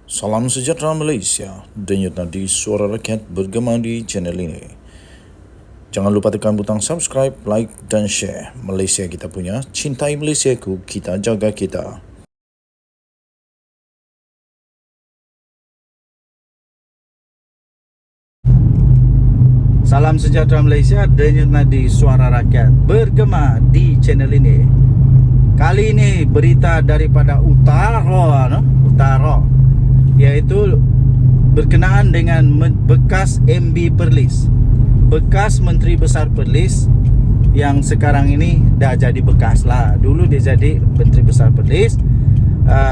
Salam sejahtera Malaysia, denyut nadi suara rakyat bergema di channel ini. Jangan lupa tekan butang subscribe, like dan share. Malaysia kita punya, cintai Malaysiaku, kita jaga kita. Salam sejahtera Malaysia, denyut nadi suara rakyat bergema di channel ini. Kali ini berita daripada utara, iaitu berkenaan dengan bekas MB Perlis, bekas Menteri Besar Perlis yang sekarang ini dah jadi bekas lah. Dulu dia jadi Menteri Besar Perlis,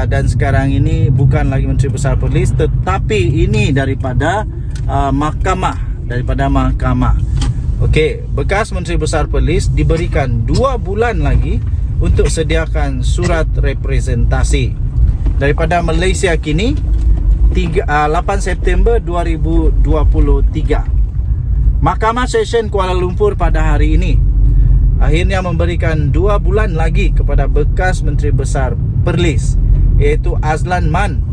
dan sekarang ini bukan lagi Menteri Besar Perlis, tetapi ini daripada mahkamah. Okey, bekas Menteri Besar Perlis diberikan 2 bulan lagi untuk sediakan surat representasi daripada Malaysia Kini 8 September 2023. Mahkamah Session Kuala Lumpur pada hari ini akhirnya memberikan 2 bulan lagi kepada bekas Menteri Besar Perlis, iaitu Azlan Man,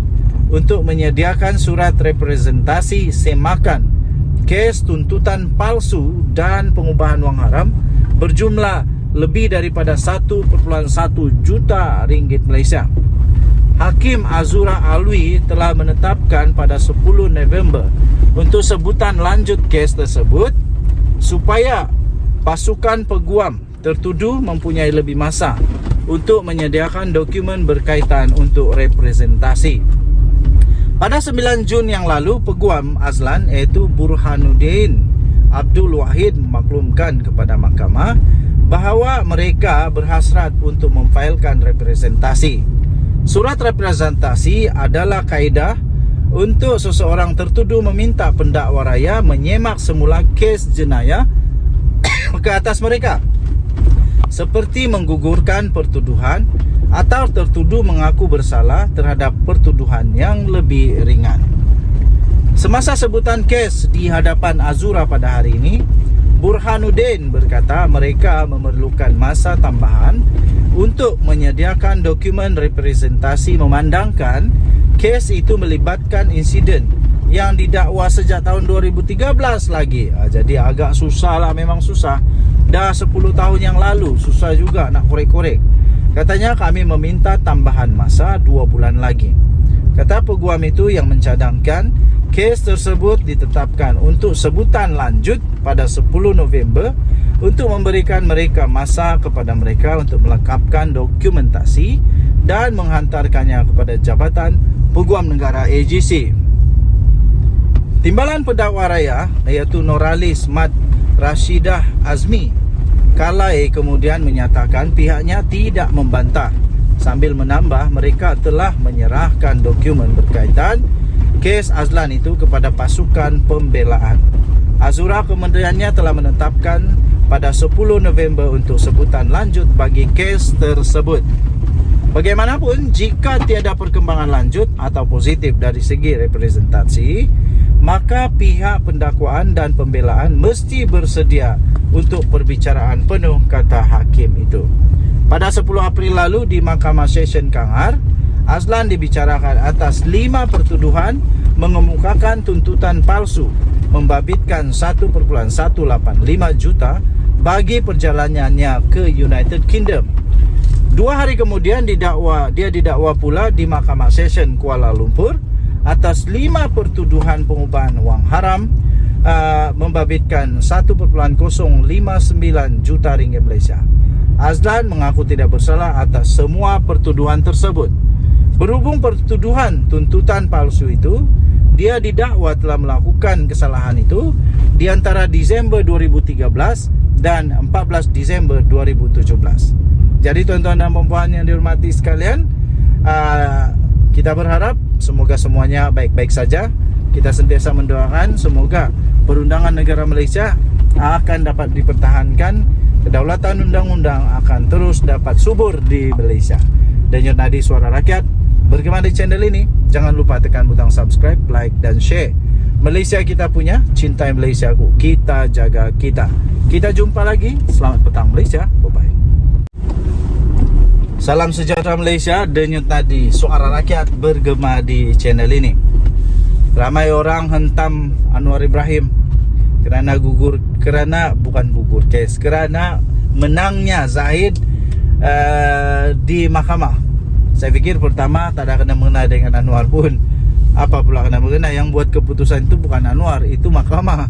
untuk menyediakan surat representasi semakan kes tuntutan palsu dan pengubahan wang haram berjumlah lebih daripada 1.1 juta ringgit Malaysia. Hakim Azura Alwi telah menetapkan pada 10 November untuk sebutan lanjut kes tersebut supaya pasukan peguam tertuduh mempunyai lebih masa untuk menyediakan dokumen berkaitan untuk representasi. Pada 9 Jun yang lalu, peguam Azlan iaitu Burhanuddin Abdul Wahid memaklumkan kepada mahkamah bahawa mereka berhasrat untuk memfailkan representasi. Surat representasi adalah kaedah untuk seseorang tertuduh meminta pendakwa raya menyemak semula kes jenayah ke atas mereka, seperti menggugurkan pertuduhan atau tertuduh mengaku bersalah terhadap pertuduhan yang lebih ringan. Semasa sebutan kes di hadapan Azura pada hari ini, Burhanuddin berkata mereka memerlukan masa tambahan untuk menyediakan dokumen representasi memandangkan kes itu melibatkan insiden yang didakwa sejak tahun 2013 lagi. Jadi agak susah lah, memang susah. Dah 10 tahun yang lalu, susah juga nak korek-korek. Katanya kami meminta tambahan masa 2 bulan lagi. Kata peguam itu yang mencadangkan kes tersebut ditetapkan untuk sebutan lanjut pada 10 November untuk memberikan mereka masa kepada mereka untuk melengkapkan dokumentasi dan menghantarkannya kepada Jabatan Peguam Negara AGC. Timbalan pendakwa raya iaitu Noralis Mat Rashidah Azmi Kalai kemudian menyatakan pihaknya tidak membantah, sambil menambah mereka telah menyerahkan dokumen berkaitan kes Azlan itu kepada pasukan pembelaan. Azura kementeriannya telah menetapkan pada 10 November untuk sebutan lanjut bagi kes tersebut. Bagaimanapun, jika tiada perkembangan lanjut atau positif dari segi representasi, maka pihak pendakwaan dan pembelaan mesti bersedia untuk perbicaraan penuh, kata hakim itu. Pada 10 April lalu di Mahkamah Session Kangar, Azlan dibicarakan atas 5 pertuduhan mengemukakan tuntutan palsu membabitkan 1.185 juta bagi perjalanannya ke United Kingdom. 2 hari kemudian dia didakwa pula di Mahkamah Session Kuala Lumpur atas 5 pertuduhan pengubahan wang haram membabitkan 1.059 juta ringgit Malaysia. Azlan mengaku tidak bersalah atas semua pertuduhan tersebut. Berhubung pertuduhan tuntutan palsu itu, dia didakwa telah melakukan kesalahan itu di antara Disember 2013 dan 14 Disember 2017. Jadi tuan-tuan dan puan yang dihormati sekalian, kita berharap semoga semuanya baik-baik saja. Kita sentiasa mendoakan semoga perundangan negara Malaysia akan dapat dipertahankan, kedaulatan undang-undang akan terus dapat subur di Malaysia. Denyut nadi suara rakyat bergema di channel ini. Jangan lupa tekan butang subscribe, like dan share. Malaysia kita punya, cintai Malaysiaku, kita jaga kita. Kita jumpa lagi. Selamat petang Malaysia. Bye-bye. Salam sejahtera Malaysia, denyut nadi suara rakyat bergema di channel ini. Ramai orang hentam Anwar Ibrahim kerana menangnya Zahid di mahkamah. Saya fikir pertama tak ada kena mengena dengan Anwar pun. Apa pula kena mengena? Yang buat keputusan itu bukan Anwar, itu mahkamah.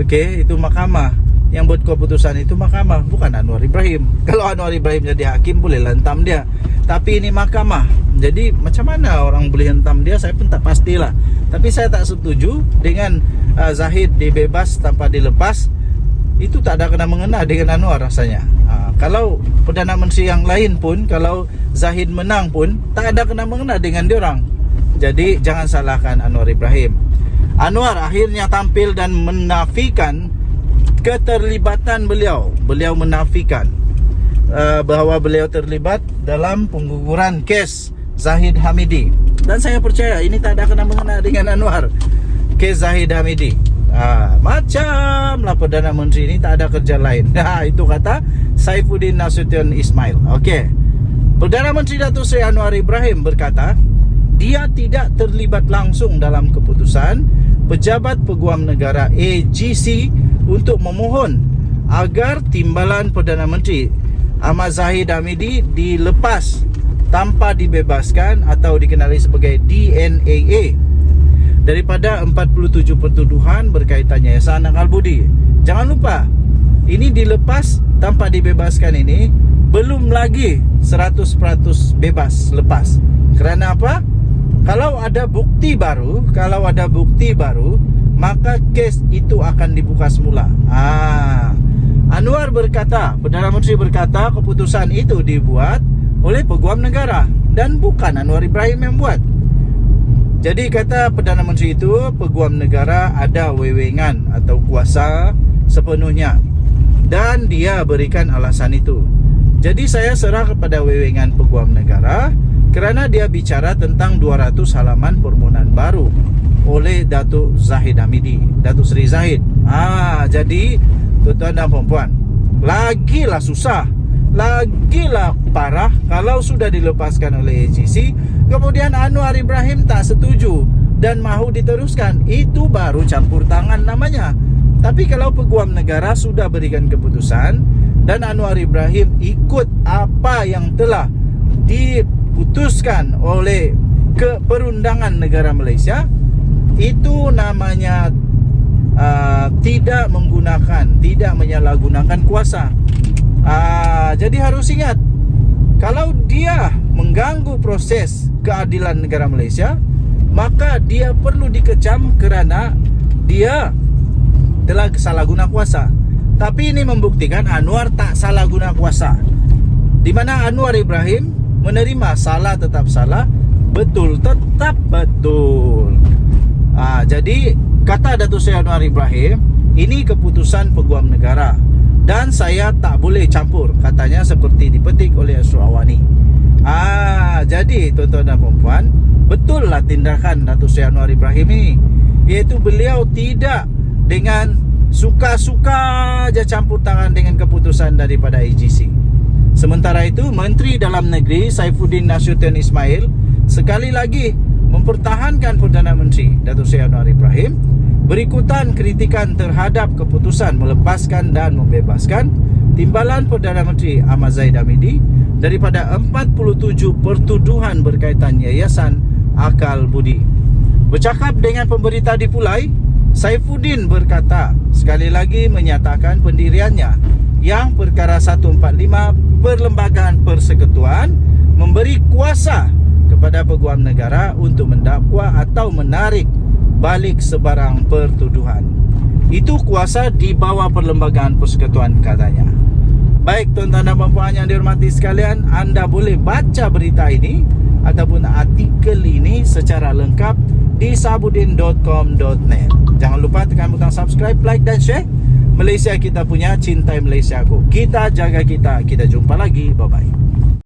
Okey, itu mahkamah. Yang buat keputusan itu mahkamah, bukan Anwar Ibrahim. Kalau Anwar Ibrahim jadi hakim, boleh hentam dia. Tapi ini mahkamah. Jadi macam mana orang boleh hentam dia, saya pun tak pastilah. Tapi saya tak setuju dengan Zahid dibebas tanpa dilepas. Itu tak ada kena mengena dengan Anwar rasanya. Kalau Perdana Menteri yang lain pun, kalau Zahid menang pun, tak ada kena mengena dengan diorang. Jadi jangan salahkan Anwar Ibrahim. Anwar akhirnya tampil dan menafikan keterlibatan beliau. Beliau menafikan bahawa beliau terlibat dalam pengguguran kes Zahid Hamidi. Dan saya percaya ini tak ada kena mengena dengan Anwar, kes Zahid Hamidi. Macamlah Perdana Menteri ini tak ada kerja lain. Itu kata Saifuddin Nasution Ismail. Okey. Perdana Menteri Datuk Seri Anwar Ibrahim berkata, dia tidak terlibat langsung dalam keputusan Pejabat Peguam Negara AGC untuk memohon agar timbalan Perdana Menteri Ahmad Zahid Hamidi dilepas tanpa dibebaskan atau dikenali sebagai DNAA daripada 47 pertuduhan berkaitan Yayasan Akal Budi. Jangan lupa, ini dilepas tanpa dibebaskan ini belum lagi 100% bebas lepas. Kerana apa? Kalau ada bukti baru, maka kes itu akan dibuka semula. Anwar berkata, Perdana Menteri berkata keputusan itu dibuat oleh Peguam Negara dan bukan Anwar Ibrahim yang buat. Jadi kata Perdana Menteri itu, Peguam Negara ada wewengan atau kuasa sepenuhnya dan dia berikan alasan itu. Jadi saya serah kepada wewengan Peguam Negara kerana dia bicara tentang 200 halaman permohonan baru oleh Datuk Zahid Hamidi, Datuk Seri Zahid. Jadi tuan-tuan dan puan-puan, lagilah susah, lagilah parah kalau sudah dilepaskan oleh AGC, kemudian Anwar Ibrahim tak setuju dan mahu diteruskan. Itu baru campur tangan namanya. Tapi kalau Peguam Negara sudah berikan keputusan dan Anwar Ibrahim ikut apa yang telah diputuskan oleh Perundangan Negara Malaysia, itu namanya tidak menyalahgunakan kuasa. Jadi harus ingat, kalau dia mengganggu proses keadilan negara Malaysia, maka dia perlu dikecam kerana dia telah salah guna kuasa. Tapi ini membuktikan Anwar tak salah guna kuasa, di mana Anwar Ibrahim menerima salah tetap salah, betul tetap betul. Jadi kata Datuk Seri Anwar Ibrahim, ini keputusan Peguam Negara dan saya tak boleh campur, katanya seperti dipetik oleh Asrul Awani. Jadi tuan-tuan dan puan-puan, betul lah tindakan Datuk Seri Anwar Ibrahim ini, iaitu beliau tidak dengan suka-suka aja campur tangan dengan keputusan daripada AGC. Sementara itu, Menteri Dalam Negeri Saifuddin Nasution Ismail sekali lagi mempertahankan Perdana Menteri Datuk Seri Anwar Ibrahim berikutan kritikan terhadap keputusan melepaskan dan membebaskan timbalan Perdana Menteri Ahmad Zahid Hamidi daripada 47 pertuduhan berkaitan Yayasan Akal Budi. Bercakap dengan pemberita di Pulai, Saifuddin berkata, sekali lagi menyatakan pendiriannya yang perkara 145 Perlembagaan Persekutuan memberi kuasa kepada Peguam Negara untuk mendakwa atau menarik balik sebarang pertuduhan. Itu kuasa di bawah Perlembagaan Persekutuan katanya. Baik tuan-tuan dan puan-puan yang dihormati sekalian, anda boleh baca berita ini ataupun artikel ini secara lengkap di sabudin.com.net. Jangan lupa tekan butang subscribe, like dan share. Malaysia kita punya, cintai Malaysia aku. Kita jaga kita. Kita jumpa lagi. Bye-bye.